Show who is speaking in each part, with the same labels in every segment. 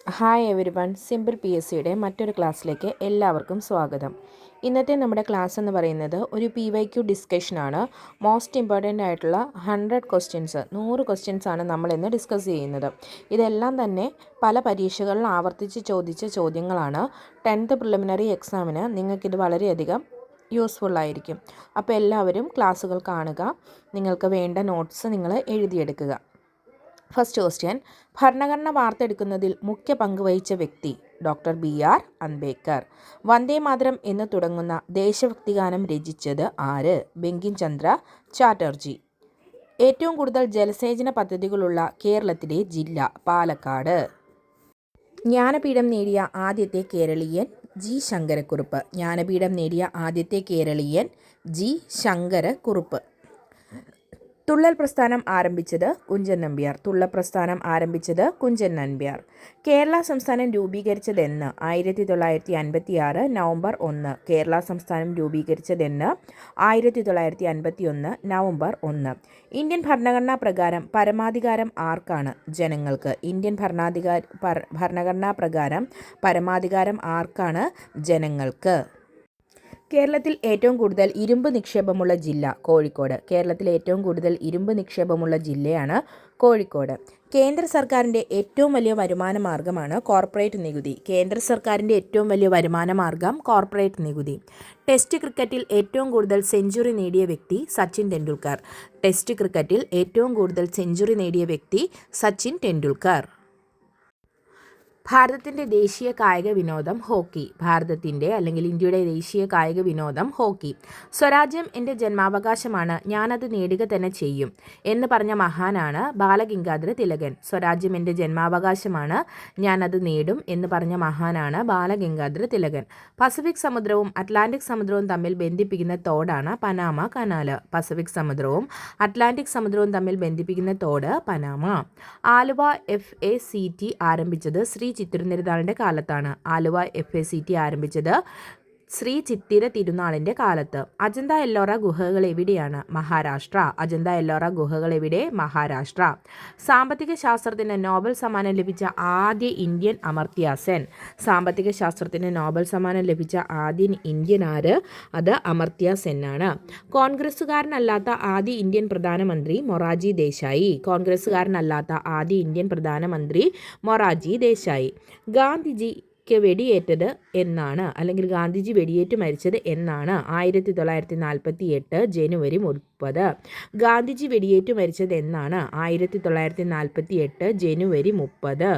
Speaker 1: Hi everyone, simple P S സിയുടെ മറ്റൊരു ക്ലാസ്സിലേക്ക് എല്ലാവർക്കും സ്വാഗതം. ഇന്നത്തെ നമ്മുടെ ക്ലാസ് എന്ന് പറയുന്നത് ഒരു PYQ ഡിസ്കഷനാണ്. മോസ്റ്റ് ഇമ്പോർട്ടൻ്റ് ആയിട്ടുള്ള 100 ക്വസ്റ്റ്യൻസ് 100 ക്വസ്റ്റ്യൻസ് ആണ് നമ്മളിന്ന് ഡിസ്കസ് ചെയ്യുന്നത്. ഇതെല്ലാം തന്നെ പല പരീക്ഷകളിൽ ആവർത്തിച്ച് ചോദിച്ച ചോദ്യങ്ങളാണ്. 10th പ്രിലിമിനറി എക്സാമിന് നിങ്ങൾക്കിത് വളരെയധികം യൂസ്ഫുള്ളായിരിക്കും. അപ്പോൾ എല്ലാവരും ക്ലാസ്സുകൾ കാണുക, നിങ്ങൾക്ക് വേണ്ട നോട്ട്സ് നിങ്ങൾ എഴുതിയെടുക്കുക. ഫസ്റ്റ് ക്വസ്റ്റ്യൻ, ഭരണഘടന വാർത്തെടുക്കുന്നതിൽ മുഖ്യ പങ്ക് വഹിച്ച വ്യക്തി ഡോക്ടർ BR അംബേദ്കർ. വന്ദേ മാതരം എന്ന് തുടങ്ങുന്ന ദേശഭക്തിഗാനം രചിച്ചത് ആര്? ബങ്കിം ചന്ദ്ര ചാറ്റർജി. ഏറ്റവും കൂടുതൽ ജലസേചന പദ്ധതികളുള്ള കേരളത്തിലെ ജില്ല പാലക്കാട്. ജ്ഞാനപീഠം നേടിയ ആദ്യത്തെ കേരളീയൻ G. ശങ്കരക്കുറുപ്പ്. ജ്ഞാനപീഠം നേടിയ ആദ്യത്തെ കേരളീയൻ G. ശങ്കരക്കുറുപ്പ്. തുള്ളൽ പ്രസ്ഥാനം ആരംഭിച്ചത് കുഞ്ചൻ നമ്പ്യാർ. തുള്ളൽ പ്രസ്ഥാനം ആരംഭിച്ചത് കുഞ്ചൻ നമ്പ്യാർ. കേരള സംസ്ഥാനം രൂപീകരിച്ചതെന്ന്? 1956 നവംബർ 1. കേരള സംസ്ഥാനം രൂപീകരിച്ചതെന്ന്? 1951 നവംബർ 1. ഇന്ത്യൻ ഭരണഘടനാ പ്രകാരം പരമാധികാരം ആർക്കാണ്? ജനങ്ങൾക്ക്. ഇന്ത്യൻ ഭരണഘടനാ പ്രകാരം പരമാധികാരം ആർക്കാണ്? ജനങ്ങൾക്ക്. കേരളത്തിൽ ഏറ്റവും കൂടുതൽ ഇരുമ്പ് നിക്ഷേപമുള്ള ജില്ല? കോഴിക്കോട്. കേരളത്തിലെ ഏറ്റവും കൂടുതൽ ഇരുമ്പ് നിക്ഷേപമുള്ള ജില്ലയാണ് കോഴിക്കോട്. കേന്ദ്ര സർക്കാരിൻ്റെ ഏറ്റവും വലിയ വരുമാന മാർഗ്ഗമാണ് കോർപ്പറേറ്റ് നികുതി. കേന്ദ്ര സർക്കാരിൻ്റെ ഏറ്റവും വലിയ വരുമാന മാർഗ്ഗം കോർപ്പറേറ്റ് നികുതി. ടെസ്റ്റ് ക്രിക്കറ്റിൽ ഏറ്റവും കൂടുതൽ സെഞ്ചുറി നേടിയ വ്യക്തി? സച്ചിൻ ടെണ്ടുൽക്കർ. ടെസ്റ്റ് ക്രിക്കറ്റിൽ ഏറ്റവും കൂടുതൽ സെഞ്ചുറി നേടിയ വ്യക്തി? സച്ചിൻ ടെണ്ടുൽക്കർ. ഭാരതത്തിൻ്റെ ദേശീയ കായിക വിനോദം ഹോക്കി. ഭാരതത്തിൻ്റെ അല്ലെങ്കിൽ ഇന്ത്യയുടെ ദേശീയ കായിക വിനോദം ഹോക്കി. സ്വരാജ്യം എൻ്റെ ജന്മാവകാശമാണ്, ഞാനത് നേടുക തന്നെ ചെയ്യും എന്ന് പറഞ്ഞ മഹാനാണ് ബാലഗംഗാധര തിലകൻ. സ്വരാജ്യം എൻ്റെ ജന്മാവകാശമാണ്, ഞാനത് നേടും എന്ന് പറഞ്ഞ മഹാനാണ് ബാലഗംഗാധര തിലകൻ. പസഫിക് സമുദ്രവും അറ്റ്ലാന്റിക് സമുദ്രവും തമ്മിൽ ബന്ധിപ്പിക്കുന്ന തോടാണ് പനാമ കനാല്. പസഫിക് സമുദ്രവും അറ്റ്ലാന്റിക് സമുദ്രവും തമ്മിൽ ബന്ധിപ്പിക്കുന്ന തോട് പനാമ. ആലുവ FACT ആരംഭിച്ചത് ശ്രീ ചിത്തിരതിരുനാളിൻ്റെ കാലത്താണ്. ആലുവ FACT ആരംഭിച്ചത് ശ്രീ ചിത്തിര തിരുനാളിൻ്റെ കാലത്ത്. അജന്ത എല്ലോറ ഗുഹകൾ എവിടെയാണ്? മഹാരാഷ്ട്ര. അജന്ത എല്ലോറ ഗുഹകൾ എവിടെ? മഹാരാഷ്ട്ര. സാമ്പത്തിക ശാസ്ത്രത്തിന് നോബൽ സമ്മാനം ലഭിച്ച ആദ്യ ഇന്ത്യൻ? അമർത്യ സെൻ. സാമ്പത്തിക ശാസ്ത്രത്തിന് നോബൽ സമ്മാനം ലഭിച്ച ആദ്യ ഇന്ത്യൻ ആര്? അത് അമർത്യ സെൻ ആണ്. കോൺഗ്രസ്സുകാരനല്ലാത്ത ആദ്യ ഇന്ത്യൻ പ്രധാനമന്ത്രി? മൊറാർജി ദേശായി. കോൺഗ്രസ്സുകാരനല്ലാത്ത ആദ്യ ഇന്ത്യൻ പ്രധാനമന്ത്രി മൊറാർജി ദേശായി. ഗാന്ധിജി വെടിയേറ്റത് എന്നാണ്, അല്ലെങ്കിൽ ഗാന്ധിജി വെടിയേറ്റ് മരിച്ചത് എന്നാണ്? 1948 ജനുവരി 30. ഗാന്ധിജി വെടിയേറ്റ് മരിച്ചത് എന്നാണ്? 1948 ജനുവരി 30.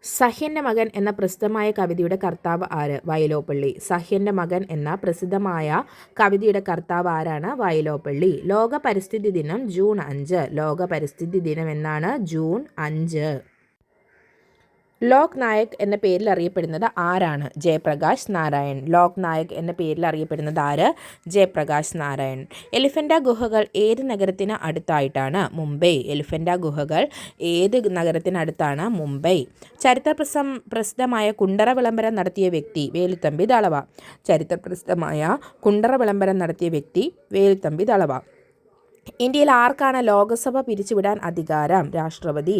Speaker 1: സഹ്യൻ്റെ മകൻ എന്ന പ്രസിദ്ധമായ കവിതയുടെ കർത്താവ് ആര്? വയലോപ്പള്ളി. സഹ്യൻ്റെ മകൻ എന്ന പ്രസിദ്ധമായ കവിതയുടെ കർത്താവ് ആരാണ്? വയലോപ്പള്ളി. ലോക പരിസ്ഥിതി ദിനം ജൂൺ 5. ലോക പരിസ്ഥിതി ദിനം എന്നാണ്? ജൂൺ 5. ലോക് നായക് എന്ന പേരിൽ അറിയപ്പെടുന്നത് ആരാണ്? ജയപ്രകാശ് നാരായൺ. ലോക് നായക് എന്ന പേരിൽ അറിയപ്പെടുന്നത് ആര്? ജയപ്രകാശ് നാരായൺ. എലിഫൻ്റ ഗുഹകൾ ഏത് നഗരത്തിന് അടുത്തായിട്ടാണ്? മുംബൈ. എലിഫൻ്റ ഗുഹകൾ ഏത് നഗരത്തിനടുത്താണ്? മുംബൈ. ചരിത്ര പ്രസിദ്ധമായ കുണ്ടറ വിളംബരം നടത്തിയ വ്യക്തി? വേലുത്തമ്പി ദളവ. ചരിത്ര പ്രസിദ്ധമായ കുണ്ടറ വിളംബരം നടത്തിയ വ്യക്തി? വേലുത്തമ്പി ദളവ. ഇന്ത്യയിൽ ആർക്കാണ് ലോകസഭ പിരിച്ചുവിടാൻ അധികാരം? രാഷ്ട്രപതി.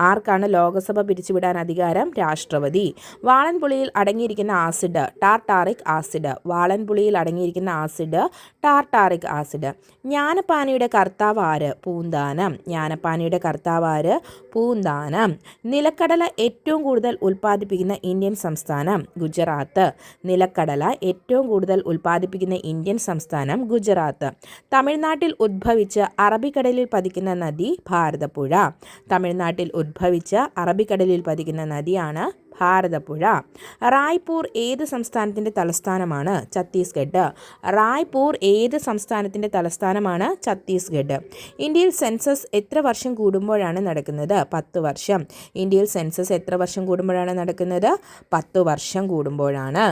Speaker 1: ആർക്കാണ് ലോകസഭ പിരിച്ചുവിടാൻ അധികാരം? രാഷ്ട്രപതി. വാളൻപുളിയിൽ അടങ്ങിയിരിക്കുന്ന ആസിഡ്? Tartaric acid. വാളൻപുളിയിൽ അടങ്ങിയിരിക്കുന്ന ആസിഡ് ടാർട്ടാറിക് ആസിഡ്. ജ്ഞാനപ്പാനയുടെ കർത്താവ് ആര്? പൂന്താനം. ജ്ഞാനപ്പാനയുടെ കർത്താവ് ആര്? പൂന്താനം. നിലക്കടല ഏറ്റവും കൂടുതൽ ഉൽപ്പാദിപ്പിക്കുന്ന ഇന്ത്യൻ സംസ്ഥാനം? ഗുജറാത്ത്. നിലക്കടല ഏറ്റവും കൂടുതൽ ഉൽപ്പാദിപ്പിക്കുന്ന ഇന്ത്യൻ സംസ്ഥാനം? ഗുജറാത്ത്. തമിഴ്നാട്ടിൽ ഉദ്ഭവിച്ച് അറബിക്കടലിൽ പതിക്കുന്ന നദി? ഭാരതപ്പുഴ. തമിഴ്നാട്ടിൽ ഉദ്ഭവിച്ച് അറബിക്കടലിൽ പതിക്കുന്ന നദിയാണ് ഭാരതപ്പുഴ. റായ്പൂർ ഏത് സംസ്ഥാനത്തിൻ്റെ തലസ്ഥാനമാണ്? ഛത്തീസ്ഗഡ്. റായ്പൂർ ഏത് സംസ്ഥാനത്തിൻ്റെ തലസ്ഥാനമാണ്? ഛത്തീസ്ഗഡ്. ഇന്ത്യയിൽ സെൻസസ് എത്ര വർഷം കൂടുമ്പോഴാണ് നടക്കുന്നത്? 10 വർഷം. ഇന്ത്യയിൽ സെൻസസ് എത്ര വർഷം കൂടുമ്പോഴാണ് നടക്കുന്നത്? 10 വർഷം കൂടുമ്പോഴാണ്.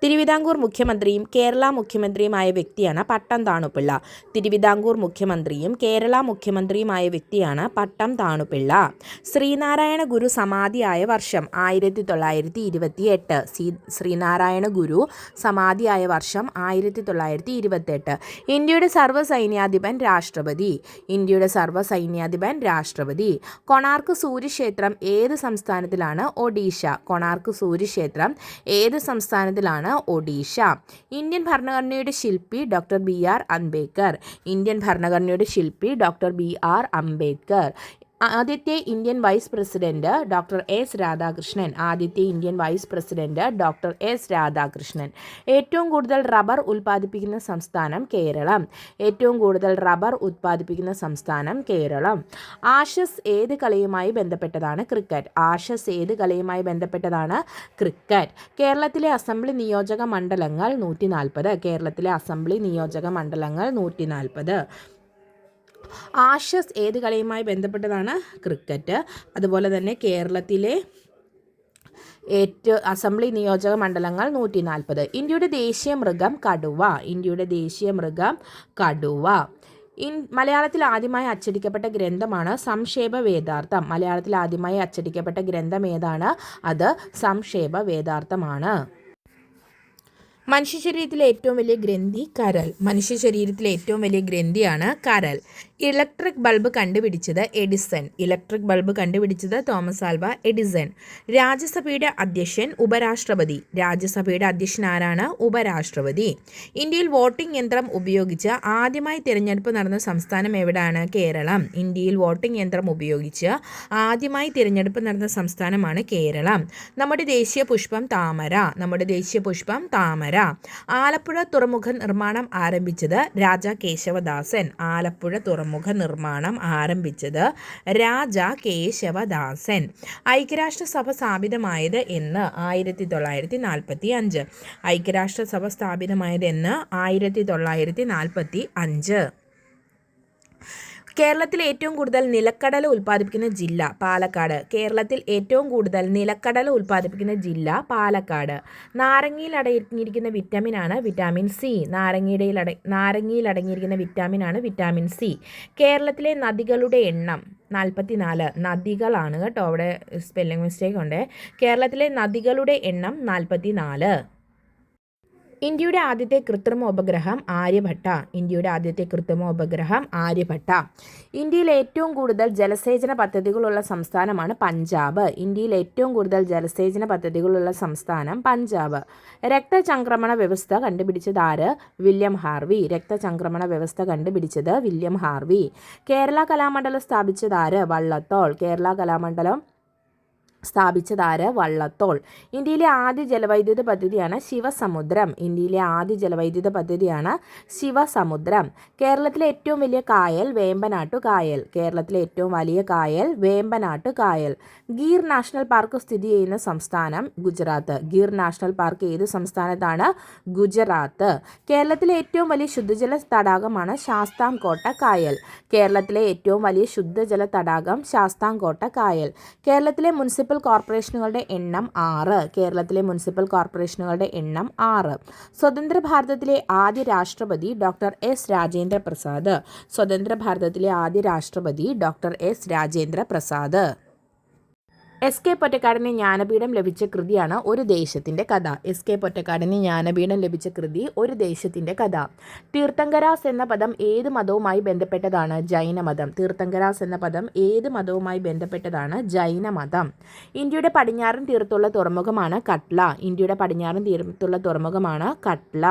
Speaker 1: തിരുവിതാംകൂർ മുഖ്യമന്ത്രിയും കേരള മുഖ്യമന്ത്രിയുമായ വ്യക്തിയാണ് പട്ടം താണുപിള്ള. തിരുവിതാംകൂർ മുഖ്യമന്ത്രിയും കേരള മുഖ്യമന്ത്രിയുമായ വ്യക്തിയാണ് പട്ടം താണുപിള്ള. ശ്രീനാരായണ ഗുരു സമാധിയായ വർഷം 1928. ശ്രീനാരായണ ഗുരു സമാധിയായ വർഷം 1928. ഇന്ത്യയുടെ സർവ്വസൈന്യാധിപൻ രാഷ്ട്രപതി. ഇന്ത്യയുടെ സർവ്വസൈന്യാധിപൻ രാഷ്ട്രപതി. കൊണാർക്ക് സൂര്യക്ഷേത്രം ഏത് സംസ്ഥാനത്തിലാണ്? ഒഡീഷ. കൊണാർക്ക് സൂര്യക്ഷേത്രം ഏത് സംസ്ഥാനത്തിലാണ്? ഒഡീഷ. ഇന്ത്യൻ ഭരണഘടനയുടെ ശില്പി ഡോക്ടർ ബി.ആർ. അംബേദ്കർ. ഇന്ത്യൻ ഭരണഘടനയുടെ ശില്പി ഡോക്ടർ ബി.ആർ. അംബേദ്കർ. ആദ്യത്തെ Indian vice president doctor S Radhakrishnan. ആദ്യത്തെ Indian vice president doctor S Radhakrishnan. ഏറ്റവും കൂടുതൽ റബ്ബർ ഉൽപ്പാദിപ്പിക്കുന്ന സംസ്ഥാനം കേരളം. ഏറ്റവും കൂടുതൽ റബ്ബർ ഉൽപ്പാദിപ്പിക്കുന്ന സംസ്ഥാനം കേരളം. ആഷസ് ഏത് കളിയുമായി ബന്ധപ്പെട്ടതാണ്? ക്രിക്കറ്റ്. ആഷസ് ഏത് കളിയുമായി ബന്ധപ്പെട്ടതാണ്? ക്രിക്കറ്റ്. കേരളത്തിലെ അസംബ്ലി നിയോജക മണ്ഡലങ്ങൾ 140. കേരളത്തിലെ അസംബ്ലി നിയോജക മണ്ഡലങ്ങൾ 140. ആഷസ് ഏത് കളിയുമായി ബന്ധപ്പെട്ടതാണ്? ക്രിക്കറ്റ്. അതുപോലെ തന്നെ കേരളത്തിലെ അസംബ്ലി നിയോജക മണ്ഡലങ്ങൾ 140. ഇന്ത്യയുടെ ദേശീയ മൃഗം കടുവ. ഇന്ത്യയുടെ ദേശീയ മൃഗം കടുവ. മലയാളത്തിൽ ആദ്യമായി അച്ചടിക്കപ്പെട്ട ഗ്രന്ഥമാണ് സംക്ഷേപ വേദാർത്ഥം. മലയാളത്തിൽ ആദ്യമായി അച്ചടിക്കപ്പെട്ട ഗ്രന്ഥം ഏതാണ്? അത് സംക്ഷേപ വേദാർത്ഥമാണ്. മനുഷ്യ ശരീരത്തിലെ ഏറ്റവും വലിയ ഗ്രന്ഥി കരൾ. മനുഷ്യ ശരീരത്തിലെ ഏറ്റവും വലിയ ഗ്രന്ഥിയാണ് കരൾ. ഇലക്ട്രിക് ബൾബ് കണ്ടുപിടിച്ചത് എഡിസൺ. ഇലക്ട്രിക് ബൾബ് കണ്ടുപിടിച്ചത് തോമസ് ആൽവ എഡിസൺ. രാജ്യസഭയുടെ അധ്യക്ഷൻ ഉപരാഷ്ട്രപതി. രാജ്യസഭയുടെ അധ്യക്ഷൻ ആരാണ്? ഉപരാഷ്ട്രപതി. ഇന്ത്യയിൽ വോട്ടിംഗ് യന്ത്രം ഉപയോഗിച്ച് ആദ്യമായി തിരഞ്ഞെടുപ്പ് നടന്ന സംസ്ഥാനം എവിടെയാണ്? കേരളം. ഇന്ത്യയിൽ വോട്ടിംഗ് യന്ത്രം ഉപയോഗിച്ച് ആദ്യമായി തിരഞ്ഞെടുപ്പ് നടന്ന സംസ്ഥാനമാണ് കേരളം. നമ്മുടെ ദേശീയ പുഷ്പം താമര. നമ്മുടെ ദേശീയ പുഷ്പം താമര. ആലപ്പുഴ തുറമുഖ നിർമ്മാണം ആരംഭിച്ചത് രാജ കേശവദാസൻ. ആലപ്പുഴ തുറമുഖ നിർമ്മാണം ആരംഭിച്ചത് രാജ കേശവദാസൻ. ഐക്യരാഷ്ട്രസഭ സ്ഥാപിതമായത് എന്ന്? 1945. ഐക്യരാഷ്ട്രസഭ സ്ഥാപിതമായത് എന്ന്? 1945. കേരളത്തിൽ ഏറ്റവും കൂടുതൽ നിലക്കടല ഉൽപ്പാദിപ്പിക്കുന്ന ജില്ല? പാലക്കാട്. കേരളത്തിൽ ഏറ്റവും കൂടുതൽ നിലക്കടല ഉൽപ്പാദിപ്പിക്കുന്ന ജില്ല? പാലക്കാട്. നാരങ്ങയിൽ അടങ്ങിയിരിക്കുന്ന വിറ്റാമിനാണ് വിറ്റാമിൻ സി. നാരങ്ങയിൽ അടങ്ങിയിരിക്കുന്ന വിറ്റാമിനാണ് വിറ്റാമിൻ സി. കേരളത്തിലെ നദികളുടെ എണ്ണം? 44. നദികളാണ് കേട്ടോ, അവിടെ സ്പെല്ലിംഗ് മിസ്റ്റേക്ക് ഉണ്ട്. കേരളത്തിലെ നദികളുടെ എണ്ണം 44. ഇന്ത്യയുടെ ആദ്യത്തെ കൃത്രിമ ഉപഗ്രഹം ആര്യഭട്ട. ഇന്ത്യയുടെ ആദ്യത്തെ കൃത്രിമ ഉപഗ്രഹം ആര്യഭട്ട. ഇന്ത്യയിൽ ഏറ്റവും കൂടുതൽ ജലസേചന പദ്ധതികളുള്ള സംസ്ഥാനമാണ് പഞ്ചാബ്. ഇന്ത്യയിൽ ഏറ്റവും കൂടുതൽ ജലസേചന പദ്ധതികളുള്ള സംസ്ഥാനം പഞ്ചാബ്. രക്തചംക്രമണ വ്യവസ്ഥ കണ്ടുപിടിച്ചത് ആര്? William Harvey. രക്തചംക്രമണ വ്യവസ്ഥ കണ്ടുപിടിച്ചത് വില്യം ഹാർവി. കേരള കലാമണ്ഡലം സ്ഥാപിച്ചത് ആര്? വള്ളത്തോൾ. കേരള കലാമണ്ഡലം സ്ഥാപിച്ചതാര്? വള്ളത്തോൾ. ഇന്ത്യയിലെ ആദ്യ ജലവൈദ്യുത പദ്ധതിയാണ് ശിവസമുദ്രം. ഇന്ത്യയിലെ ആദ്യ ജലവൈദ്യുത പദ്ധതിയാണ് ശിവസമുദ്രം. കേരളത്തിലെ ഏറ്റവും വലിയ കായൽ? വേമ്പനാട്ടു കായൽ. കേരളത്തിലെ ഏറ്റവും വലിയ കായൽ? വേമ്പനാട്ടു കായൽ. ഗീർ നാഷണൽ പാർക്ക് സ്ഥിതി ചെയ്യുന്ന സംസ്ഥാനം? ഗുജറാത്ത്. ഗീർ നാഷണൽ പാർക്ക് ഏത് സംസ്ഥാനത്താണ്? ഗുജറാത്ത്. കേരളത്തിലെ ഏറ്റവും വലിയ ശുദ്ധജല തടാകമാണ് ശാസ്താംകോട്ട കായൽ. കേരളത്തിലെ ഏറ്റവും വലിയ ശുദ്ധജല തടാകം ശാസ്താംകോട്ട കായൽ. കേരളത്തിലെ മുനിസിപ്പൽ കോർപ്പറേഷനുകളുടെ എണ്ണം 6. കേരളത്തിലെ മുനിസിപ്പൽ കോർപ്പറേഷനുകളുടെ എണ്ണം 6. സ്വതന്ത്ര ഭാരതത്തിലെ ആദ്യ രാഷ്ട്രപതി ഡോക്ടർ എസ് രാജേന്ദ്ര പ്രസാദ്. സ്വതന്ത്ര ഭാരതത്തിലെ ആദ്യ രാഷ്ട്രപതി doctor S Rajendra Prasad. S K പൊറ്റക്കാടിന് ജ്ഞാനപീഠം ലഭിച്ച കൃതിയാണ് ഒരു ദേശത്തിൻ്റെ കഥ. എസ് കെ പൊറ്റക്കാടിന് ജ്ഞാനപീഠം ലഭിച്ച കൃതി ഒരു ദേശത്തിൻ്റെ കഥ. തീർത്ഥങ്കരാസ് എന്ന പദം ഏത് മതവുമായി ബന്ധപ്പെട്ടതാണ്? ജൈനമതം. തീർത്ഥങ്കരാസ് എന്ന പദം ഏത് മതവുമായി ബന്ധപ്പെട്ടതാണ്? ജൈനമതം. ഇന്ത്യയുടെ പടിഞ്ഞാറൻ തീരത്തുള്ള തുറമുഖമാണ് കട്ല. ഇന്ത്യയുടെ പടിഞ്ഞാറൻ തീരത്തുള്ള തുറമുഖമാണ് കട്ല.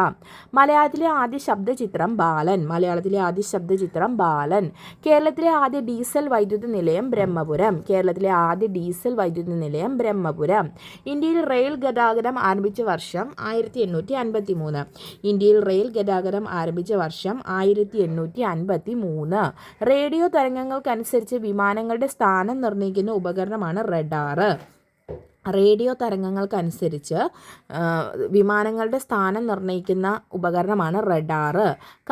Speaker 1: മലയാളത്തിലെ ആദ്യ ശബ്ദചിത്രം ബാലൻ. മലയാളത്തിലെ ആദ്യ ശബ്ദചിത്രം ബാലൻ. കേരളത്തിലെ ആദ്യ ഡീസൽ വൈദ്യുത നിലയം ബ്രഹ്മപുരം. കേരളത്തിലെ ആദ്യ ഡീസൽ വൈദ്യുത നിലയം ബ്രഹ്മപുരം. ഇന്ത്യയിൽ റെയിൽ ഗതാഗതം ആരംഭിച്ച വർഷം 1853. ഇന്ത്യയിൽ റെയിൽ ഗതാഗതം ആരംഭിച്ച വർഷം 1853. റേഡിയോ തരംഗങ്ങൾക്കനുസരിച്ച് വിമാനങ്ങളുടെ സ്ഥാനം നിർണ്ണയിക്കുന്ന ഉപകരണമാണ് റഡാർ. റേഡിയോ തരംഗങ്ങൾക്കനുസരിച്ച് വിമാനങ്ങളുടെ സ്ഥാനം നിർണ്ണയിക്കുന്ന ഉപകരണമാണ് റഡാർ.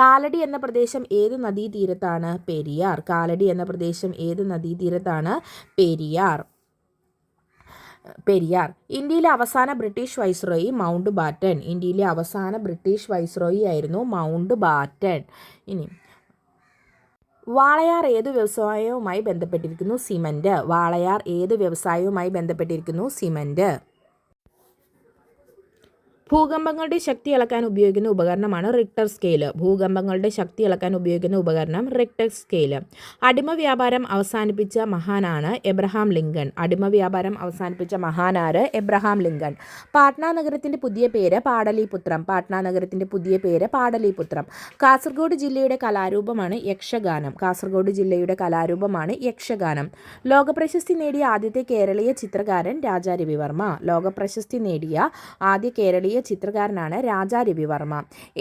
Speaker 1: കാലടി എന്ന പ്രദേശം ഏത് നദീതീരത്താണ്? പെരിയാർ. കാലടി എന്ന പ്രദേശം ഏത് നദീതീരത്താണ്? പെരിയാർ. പെരിയാർ. ഇന്ത്യയിലെ അവസാന ബ്രിട്ടീഷ് വൈസ്രോയി മൗണ്ട് ബാറ്റൺ. ഇന്ത്യയിലെ അവസാന ബ്രിട്ടീഷ് വൈസ്രോയി ആയിരുന്നു മൗണ്ട് ബാറ്റൺ. ഇനി വാളയാർ ഏതു വ്യവസായവുമായി ബന്ധപ്പെട്ടിരിക്കുന്നു? സിമന്റ്. വാളയാർ ഏതു വ്യവസായവുമായി ബന്ധപ്പെട്ടിരിക്കുന്നു? സിമന്റ്. ഭൂകമ്പങ്ങളുടെ ശക്തി അളക്കാൻ ഉപയോഗിക്കുന്ന ഉപകരണമാണ് റിക്ടർ സ്കെയിൽ. ഭൂകമ്പങ്ങളുടെ ശക്തി അളക്കാൻ ഉപയോഗിക്കുന്ന ഉപകരണം റിക്ടർ സ്കെയിൽ. അടിമ വ്യാപാരം അവസാനിപ്പിച്ച മഹാനാണ് എബ്രഹാം ലിങ്കൺ. അടിമ വ്യാപാരം അവസാനിപ്പിച്ച മഹാനാര്? Abraham Lincoln. പാട്ന നഗരത്തിന്റെ പുതിയ പേര് പാടലീപുത്രം. പാട്ന നഗരത്തിന്റെ പുതിയ പേര് പാടലീപുത്രം. കാസർഗോഡ് ജില്ലയുടെ കലാരൂപമാണ് യക്ഷഗാനം. കാസർഗോഡ് ജില്ലയുടെ കലാരൂപമാണ് യക്ഷഗാനം. ലോകപ്രശസ്തി നേടിയ ആദ്യത്തെ കേരളീയ ചിത്രകാരൻ രാജാ രവിവർമ്മ. ലോകപ്രശസ്തി നേടിയ ആദ്യ കേരളീയ ചിത്രകാരനാണ് രാജാ രവിവർമ്മ.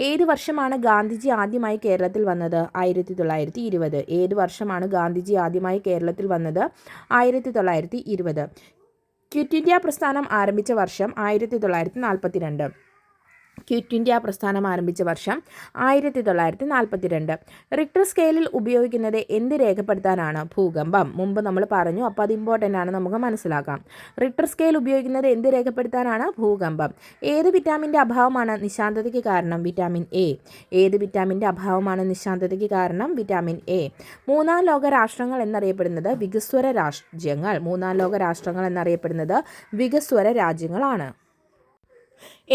Speaker 1: ഏത് വർഷമാണ് ഗാന്ധിജി ആദ്യമായി കേരളത്തിൽ വന്നത്? 1920. ഏത് വർഷമാണ് ഗാന്ധിജി ആദ്യമായി കേരളത്തിൽ വന്നത്? 1920. ക്വിറ്റ് ഇന്ത്യ പ്രസ്ഥാനം ആരംഭിച്ച വർഷം 1942. ക്വിറ്റ് ഇന്ത്യ പ്രസ്ഥാനം ആരംഭിച്ച വർഷം 1942. റിക്ടർ സ്കെയിലിൽ ഉപയോഗിക്കുന്നത് എന്ത് രേഖപ്പെടുത്താനാണ്? ഭൂകമ്പം. മുമ്പ് നമ്മൾ പറഞ്ഞു, അപ്പോൾ അത് ഇമ്പോർട്ടൻ്റ് ആണ്, നമുക്ക് മനസ്സിലാക്കാം. റിക്ടർ സ്കെയിൽ ഉപയോഗിക്കുന്നത് എന്ത് രേഖപ്പെടുത്താനാണ്? ഭൂകമ്പം. ഏത് വിറ്റാമിൻ്റെ അഭാവമാണ് നിശാന്തതയ്ക്ക് കാരണം? Vitamin A. ഏത് വിറ്റാമിൻ്റെ അഭാവമാണ് നിശാന്തതയ്ക്ക് കാരണം? Vitamin A. മൂന്നാം ലോക രാഷ്ട്രങ്ങൾ എന്നറിയപ്പെടുന്നത് വികസ്വര രാജ്യങ്ങൾ. മൂന്നാം ലോക രാഷ്ട്രങ്ങൾ എന്നറിയപ്പെടുന്നത് വികസ്വര രാജ്യങ്ങളാണ്.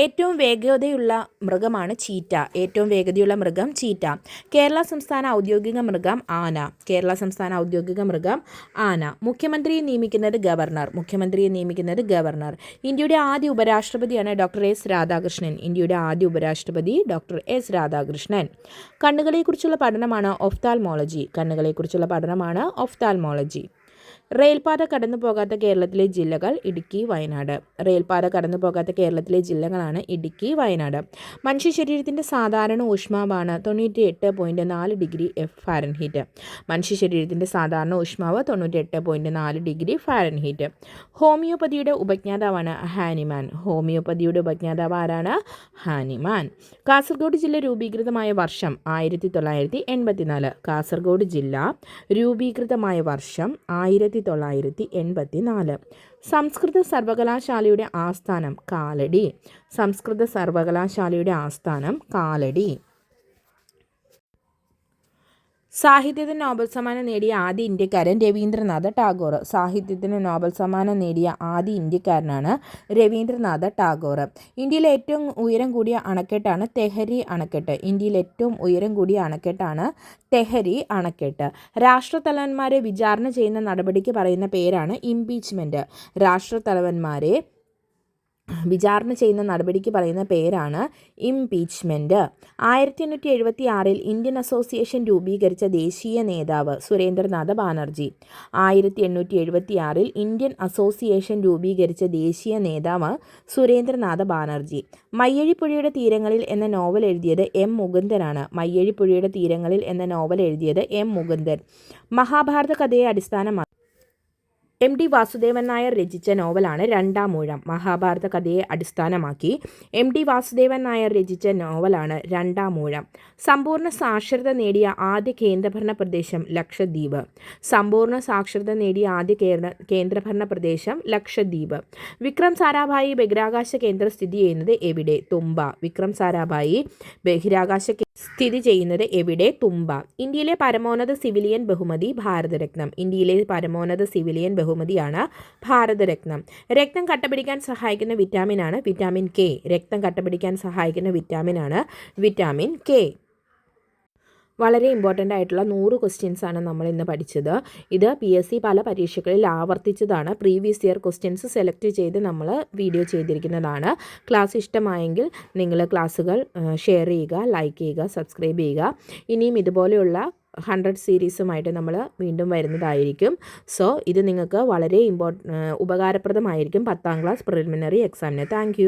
Speaker 1: ഏറ്റവും വേഗതയുള്ള മൃഗമാണ് ചീറ്റ. ഏറ്റവും വേഗതയുള്ള മൃഗം ചീറ്റ. കേരള സംസ്ഥാന ഔദ്യോഗിക മൃഗം ആന. കേരള സംസ്ഥാന ഔദ്യോഗിക മൃഗം ആന. മുഖ്യമന്ത്രിയെ നിയമിക്കുന്നത് ഗവർണർ. മുഖ്യമന്ത്രിയെ നിയമിക്കുന്നത് ഗവർണർ. ഇന്ത്യയുടെ ആദ്യ ഉപരാഷ്ട്രപതിയാണ് ഡോക്ടർ എസ് രാധാകൃഷ്ണൻ. ഇന്ത്യയുടെ ആദ്യ ഉപരാഷ്ട്രപതി ഡോക്ടർ എസ് രാധാകൃഷ്ണൻ. കണ്ണുകളെക്കുറിച്ചുള്ള പഠനമാണ് ഒഫ്താൽമോളജി. കണ്ണുകളെക്കുറിച്ചുള്ള പഠനമാണ് ഒഫ്താൽമോളജി. റെയിൽപാത കടന്നു പോകാത്ത കേരളത്തിലെ ജില്ലകൾ ഇടുക്കി, വയനാട്. റെയിൽപാത കടന്നു പോകാത്ത കേരളത്തിലെ ജില്ലകളാണ് ഇടുക്കി, വയനാട്. മനുഷ്യ ശരീരത്തിൻ്റെ സാധാരണ ഊഷ്മാവാണ് 98.4 ഡിഗ്രി ഫാരൻഹീറ്റ്. മനുഷ്യ ശരീരത്തിൻ്റെ സാധാരണ ഊഷ്മാവ് 98.4 ഡിഗ്രി ഫാരൻഹീറ്റ്. ഹോമിയോപ്പതിയുടെ ഉപജ്ഞാതാവാണ് ഹാനിമാൻ. ഹോമിയോപ്പതിയുടെ ഉപജ്ഞാതാവ് ആരാണ്? ഹാനിമാൻ. കാസർഗോഡ് ജില്ല രൂപീകൃതമായ വർഷം 1984. കാസർഗോഡ് ജില്ല രൂപീകൃതമായ വർഷം 1984. സംസ്കൃത സർവകലാശാലയുടെ ആസ്ഥാനം കാലടി. സംസ്കൃത സർവകലാശാലയുടെ ആസ്ഥാനം കാലടി. സാഹിത്യത്തിന് നോബൽ സമ്മാനം നേടിയ ആദ്യ ഇന്ത്യക്കാരൻ രവീന്ദ്രനാഥ ടാഗോർ. സാഹിത്യത്തിന് നോബൽ സമ്മാനം നേടിയ ആദ്യ ഇന്ത്യക്കാരനാണ് രവീന്ദ്രനാഥ ടാഗോർ. ഇന്ത്യയിലെ ഏറ്റവും ഉയരം കൂടിയ അണക്കെട്ടാണ് തെഹരി അണക്കെട്ട്. ഇന്ത്യയിലെ ഏറ്റവും ഉയരം കൂടിയ അണക്കെട്ടാണ് തെഹരി അണക്കെട്ട്. രാഷ്ട്രത്തലവന്മാരെ വിചാരണ ചെയ്യുന്ന നടപടിക്ക് പറയുന്ന പേരാണ് ഇംപീച്ച്മെൻറ്റ്. രാഷ്ട്രത്തലവന്മാരെ വിചാരണ ചെയ്യുന്ന നടപടിക്ക് പറയുന്ന പേരാണ് ഇംപീച്ച്മെൻറ്റ്. 1876 ഇന്ത്യൻ അസോസിയേഷൻ രൂപീകരിച്ച ദേശീയ നേതാവ് സുരേന്ദ്രനാഥ ബാനർജി. 1876 ഇന്ത്യൻ അസോസിയേഷൻ രൂപീകരിച്ച ദേശീയ നേതാവ് സുരേന്ദ്രനാഥ ബാനർജി. മയ്യഴിപ്പുഴയുടെ തീരങ്ങളിൽ എന്ന നോവൽ എഴുതിയത് എം മുകുന്ദനാണ്. മയ്യഴിപ്പുഴയുടെ തീരങ്ങളിൽ എന്ന നോവൽ എഴുതിയത് എം മുകുന്ദൻ. മഹാഭാരത കഥയെ അടിസ്ഥാനമാക്കി എം ടി വാസുദേവൻ നായർ രചിച്ച നോവലാണ് രണ്ടാം ഊഴം. മഹാഭാരത കഥയെ അടിസ്ഥാനമാക്കി എം ടി വാസുദേവൻ നായർ രചിച്ച നോവലാണ് രണ്ടാം ഊഴം. സമ്പൂർണ്ണ സാക്ഷരത നേടിയ ആദ്യ കേന്ദ്രഭരണ പ്രദേശം ലക്ഷദ്വീപ്. സമ്പൂർണ്ണ സാക്ഷരത നേടിയ ആദ്യ കേന്ദ്രഭരണ പ്രദേശം ലക്ഷദ്വീപ്. വിക്രം സാരാഭായി ബഹിരാകാശ കേന്ദ്രം സ്ഥിതി ചെയ്യുന്നത് എവിടെ? തുമ്പ. വിക്രം സാരാഭായി ബഹിരാകാശ സ്ഥിതി ചെയ്യുന്നത് എവിടെ? തുമ്പ. ഇന്ത്യയിലെ പരമോന്നത സിവിലിയൻ ബഹുമതി ഭാരതരത്നം. ഇന്ത്യയിലെ പരമോന്നത സിവിലിയൻ ബഹുമതിയാണ് ഭാരതരത്നം. രക്തം കട്ടപിടിക്കാൻ സഹായിക്കുന്ന വിറ്റാമിനാണ് വിറ്റാമിൻ കെ. രക്തം കട്ടപിടിക്കാൻ സഹായിക്കുന്ന വിറ്റാമിനാണ് വിറ്റാമിൻ കെ. വളരെ ഇമ്പോർട്ടൻ്റ് ആയിട്ടുള്ള 100 ക്വസ്റ്റ്യൻസാണ് നമ്മൾ ഇന്ന് പഠിച്ചത്. ഇത് PSC പല പരീക്ഷകളിൽ ആവർത്തിച്ചതാണ്. പ്രീവിയസ് ഇയർ ക്വസ്റ്റ്യൻസ് സെലക്ട് ചെയ്ത് നമ്മൾ വീഡിയോ ചെയ്തിരിക്കുന്നതാണ്. ക്ലാസ് ഇഷ്ടമായെങ്കിൽ നിങ്ങൾ ക്ലാസ്സുകൾ ഷെയർ ചെയ്യുക, ലൈക്ക് ചെയ്യുക, സബ്സ്ക്രൈബ് ചെയ്യുക. ഇനിയും ഇതുപോലെയുള്ള 100 സീരീസുമായിട്ട് നമ്മൾ വീണ്ടും വരുന്നതായിരിക്കും. സോ ഇത് നിങ്ങൾക്ക് വളരെ ഉപകാരപ്രദമായിരിക്കും 10ാം ക്ലാസ് പ്രിലിമിനറി എക്സാമിന്. താങ്ക്